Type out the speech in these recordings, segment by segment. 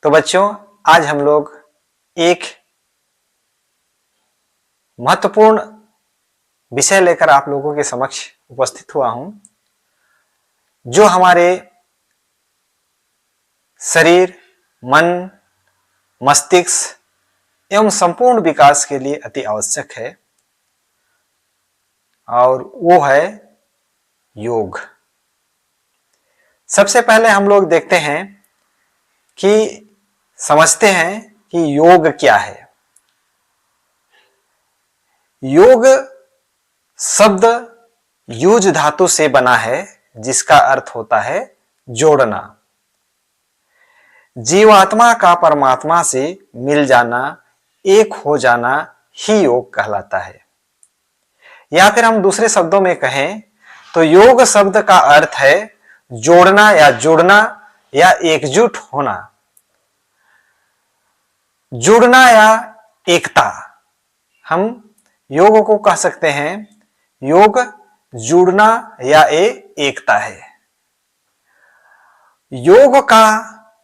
तो बच्चों, आज हम लोग एक महत्वपूर्ण विषय लेकर आप लोगों के समक्ष उपस्थित हुआ हूं, जो हमारे शरीर, मन, मस्तिष्क एवं संपूर्ण विकास के लिए अति आवश्यक है, और वो है योग। सबसे पहले हम लोग देखते हैं कि समझते हैं कि योग क्या है। योग शब्द युज धातु से बना है, जिसका अर्थ होता है जोड़ना। जीवात्मा का परमात्मा से मिल जाना, एक हो जाना ही योग कहलाता है। या फिर हम दूसरे शब्दों में कहें तो योग शब्द का अर्थ है जोड़ना या जुड़ना या एकजुट होना, जुड़ना या एकता। हम योग को कह सकते हैं योग जुड़ना या एकता है। योग का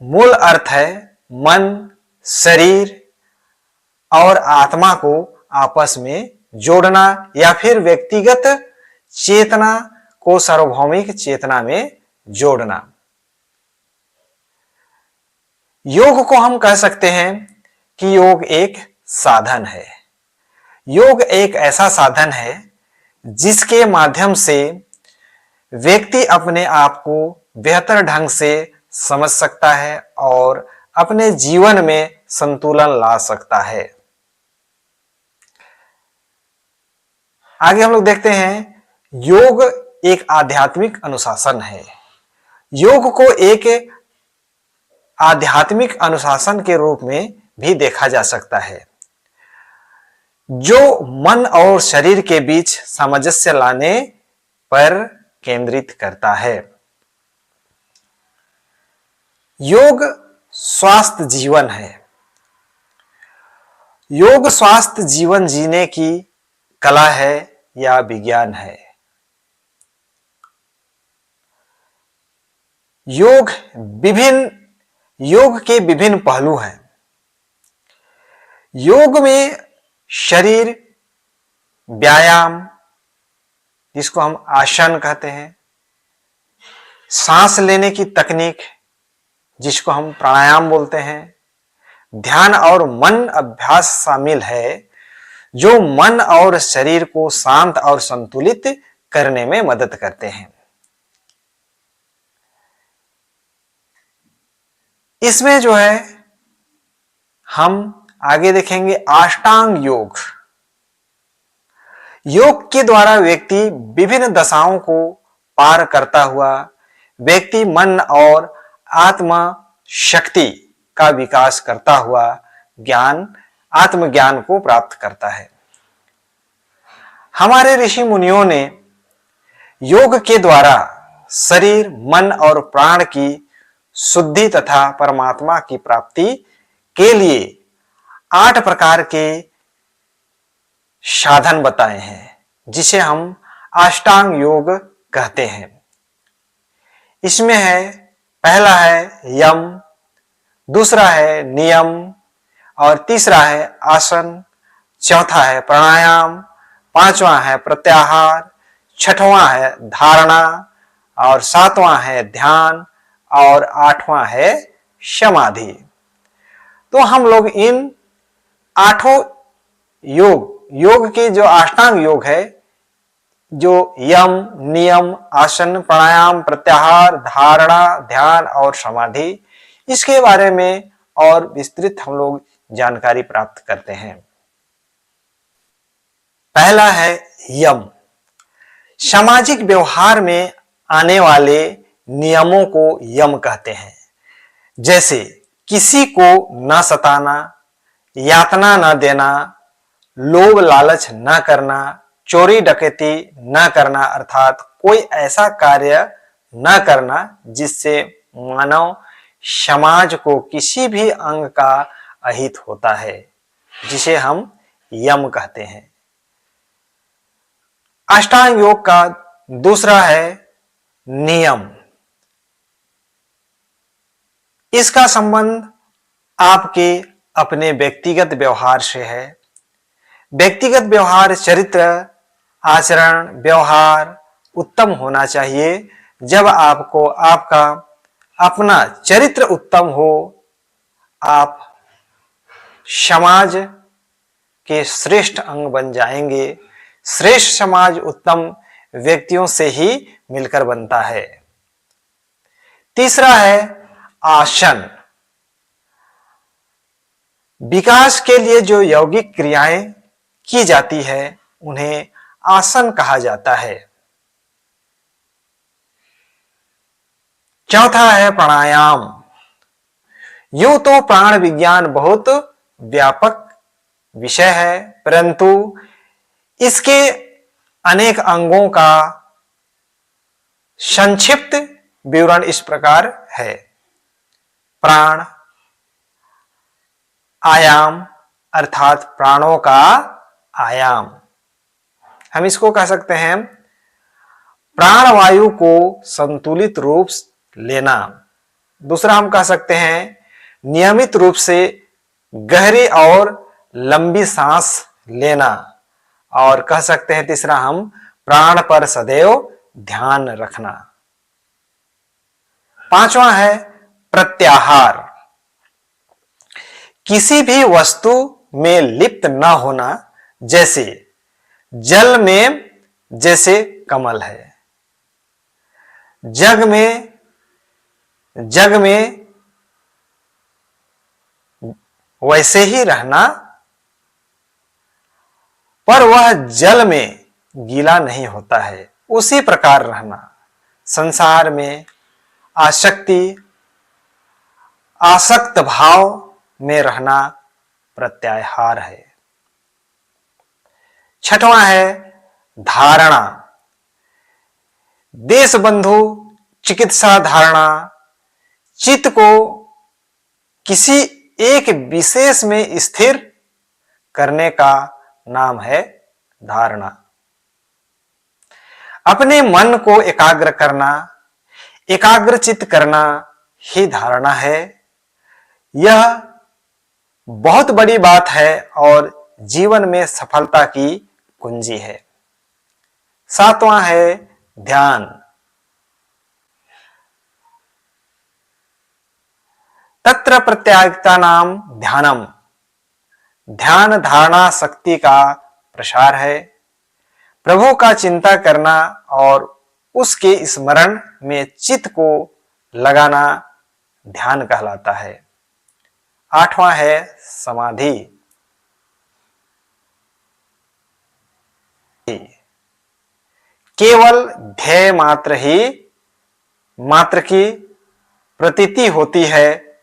मूल अर्थ है मन, शरीर और आत्मा को आपस में जोड़ना या फिर व्यक्तिगत चेतना को सार्वभौमिक चेतना में जोड़ना। योग को हम कह सकते हैं कि योग एक साधन है। योग एक ऐसा साधन है जिसके माध्यम से व्यक्ति अपने आप को बेहतर ढंग से समझ सकता है और अपने जीवन में संतुलन ला सकता है। आगे हम लोग देखते हैं, योग एक आध्यात्मिक अनुशासन है। योग को एक आध्यात्मिक अनुशासन के रूप में भी देखा जा सकता है, जो मन और शरीर के बीच सामंजस्य लाने पर केंद्रित करता है। योग स्वास्थ्य जीवन है। योग स्वास्थ्य जीवन जीने की कला है या विज्ञान है। योग के विभिन्न पहलू हैं। योग में शरीर व्यायाम, जिसको हम आसन कहते हैं, सांस लेने की तकनीक, जिसको हम प्राणायाम बोलते हैं, ध्यान और मन अभ्यास शामिल है, जो मन और शरीर को शांत और संतुलित करने में मदद करते हैं। इसमें जो है हम आगे देखेंगे अष्टांग योग। योग के द्वारा व्यक्ति विभिन्न दशाओं को पार करता हुआ व्यक्ति मन और आत्मा शक्ति का विकास करता हुआ आत्मज्ञान को प्राप्त करता है। हमारे ऋषि मुनियों ने योग के द्वारा शरीर, मन और प्राण की शुद्धि तथा परमात्मा की प्राप्ति के लिए 8 प्रकार के साधन बताए हैं, जिसे हम अष्टांग योग कहते हैं। इसमें है, पहला है यम, दूसरा है नियम, और तीसरा है आसन, चौथा है प्राणायाम, पांचवा है प्रत्याहार, छठवां है धारणा, और सातवां है ध्यान, और आठवां है समाधि। तो हम लोग इन 8 योग के जो अष्टांग योग है, जो यम, नियम, आसन, प्राणायाम, प्रत्याहार, धारणा, ध्यान और समाधि, इसके बारे में और विस्तृत हम लोग जानकारी प्राप्त करते हैं। पहला है यम। सामाजिक व्यवहार में आने वाले नियमों को यम कहते हैं, जैसे किसी को न सताना, यातना न देना, लोभ लालच न करना, चोरी डकैती न करना, अर्थात कोई ऐसा कार्य न करना जिससे मानव समाज को किसी भी अंग का अहित होता है, जिसे हम यम कहते हैं। अष्टांग योग का दूसरा है नियम। इसका संबंध आपके अपने व्यक्तिगत व्यवहार से है। व्यक्तिगत व्यवहार, चरित्र, आचरण, व्यवहार उत्तम होना चाहिए। जब आपको आपका अपना चरित्र उत्तम हो, आप समाज के श्रेष्ठ अंग बन जाएंगे। श्रेष्ठ समाज उत्तम व्यक्तियों से ही मिलकर बनता है। तीसरा है आसन। विकास के लिए जो यौगिक क्रियाएं की जाती है उन्हें आसन कहा जाता है। चौथा है प्राणायाम। यूं तो प्राण विज्ञान बहुत व्यापक विषय है, परंतु इसके अनेक अंगों का संक्षिप्त विवरण इस प्रकार है। प्राण आयाम अर्थात प्राणों का आयाम। हम इसको कह सकते हैं प्राणवायु को संतुलित रूप लेना। दूसरा हम कह सकते हैं नियमित रूप से गहरी और लंबी सांस लेना। और कह सकते हैं तीसरा हम प्राण पर सदैव ध्यान रखना। पांचवा है प्रत्याहार। किसी भी वस्तु में लिप्त न होना, जैसे जल में जैसे कमल है, जग में वैसे ही रहना, पर वह जल में गीला नहीं होता है, उसी प्रकार रहना। संसार में आसक्त भाव में रहना प्रत्याहार है। छठवां है धारणा। देश बंधु चिकित्सा धारणा। चित्त को किसी एक विशेष में स्थिर करने का नाम है धारणा। अपने मन को एकाग्र करना, एकाग्रचित्त करना ही धारणा है। यह बहुत बड़ी बात है और जीवन में सफलता की कुंजी है। सातवां है ध्यान। तत्र प्रत्यागिता नाम ध्यानम। ध्यान धारणा शक्ति का प्रसार है। प्रभु का चिंता करना और उसके स्मरण में चित्त को लगाना ध्यान कहलाता है। आठवां है समाधि। केवल ध्येय मात्र की प्रतीति होती है,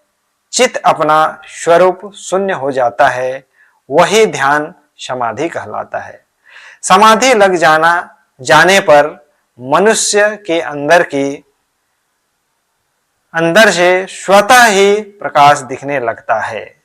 चित्त अपना स्वरूप शून्य हो जाता है, वही ध्यान समाधि कहलाता है। समाधि लग जाने पर मनुष्य के अंदर से स्वतः ही प्रकाश दिखने लगता है।